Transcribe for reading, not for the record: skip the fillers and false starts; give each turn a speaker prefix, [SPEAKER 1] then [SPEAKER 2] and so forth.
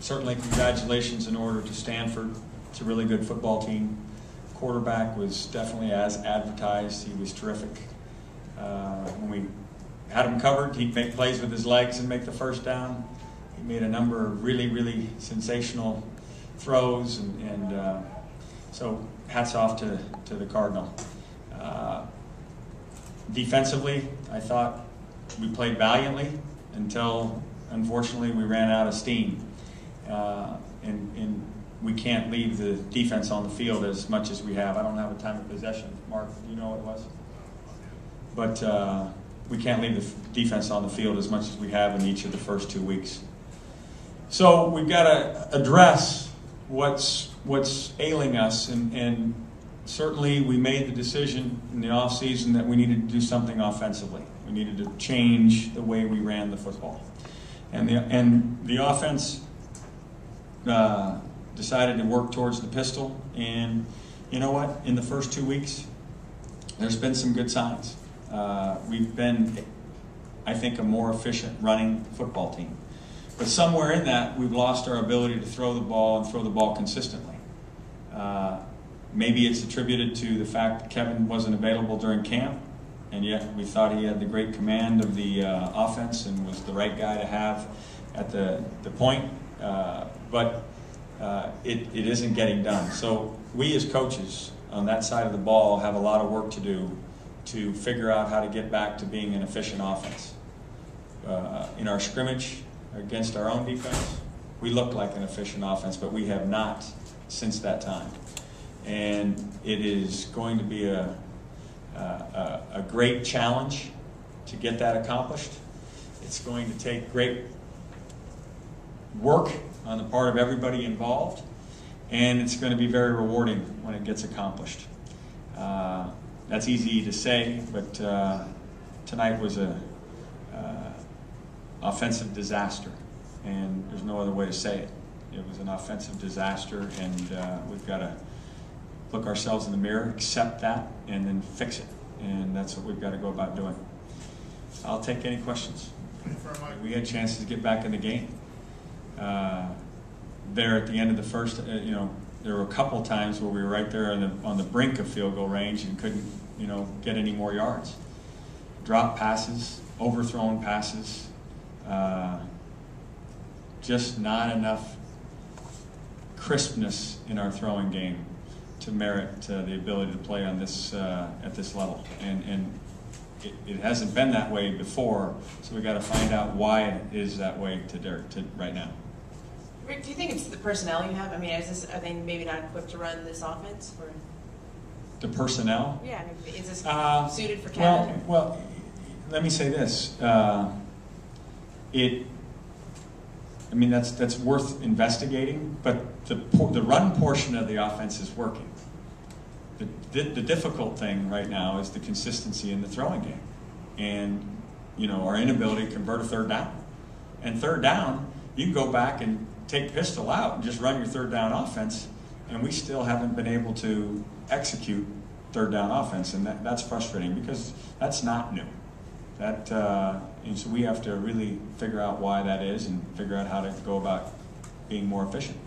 [SPEAKER 1] certainly congratulations in order to Stanford. It's a really good football team. Quarterback was definitely as advertised. He was terrific. When we had him covered, he'd make plays with his legs and make the first down. He made a number of really, really sensational throws, and so hats off to the Cardinal. Defensively, I thought we played valiantly until, unfortunately, we ran out of steam. And we can't leave the defense on the field as much as we have. I don't have a time of possession. Mark, do you know what it was? But we can't leave the defense on the field as much as we have in each of the first 2 weeks. So we've got to address what's ailing us, and certainly we made the decision in the offseason that we needed to do something offensively. We needed to change the way we ran the football. And the offense decided to work towards the pistol, and you know what? In the first 2 weeks, there's been some good signs. We've been, I think, a more efficient running football team. But somewhere in that, we've lost our ability to throw the ball and throw the ball consistently. Maybe it's attributed to the fact that Kevin wasn't available during camp, and yet we thought he had the great command of the offense and was the right guy to have at the point. But it isn't getting done. So we as coaches on that side of the ball have a lot of work to do to figure out how to get back to being an efficient offense. In our scrimmage against our own defense, we looked like an efficient offense, but we have not since that time. And it is going to be a great challenge to get that accomplished. It's going to take great work on the part of everybody involved, and it's going to be very rewarding when it gets accomplished. That's easy to say, but tonight was an offensive disaster, and there's no other way to say it. It was an offensive disaster, and we've got to look ourselves in the mirror, accept that, and then fix it. And that's what we've got to go about doing. I'll take any questions. We had chances to get back in the game. There at the end of the first, there were a couple times where we were right there on the brink of field goal range and couldn't, get any more yards. Drop passes, overthrown passes, just not enough crispness in our throwing game to merit the ability to play on this at this level. And it hasn't been that way before, so we got to find out why it is that way to right now.
[SPEAKER 2] Rick, do you think it's the personnel you have? I mean, are they maybe not equipped to run this offense? Or?
[SPEAKER 1] The personnel?
[SPEAKER 2] Yeah, I mean, is this suited for Kevin?
[SPEAKER 1] Well, let me say this. That's worth investigating, but the run portion of the offense is working. The difficult thing right now is the consistency in the throwing game, and our inability to convert a third down. And third down, you can go back and take pistol out and just run your third down offense, and we still haven't been able to execute third down offense, and that's frustrating because that's not new. And so we have to really figure out why that is and figure out how to go about being more efficient.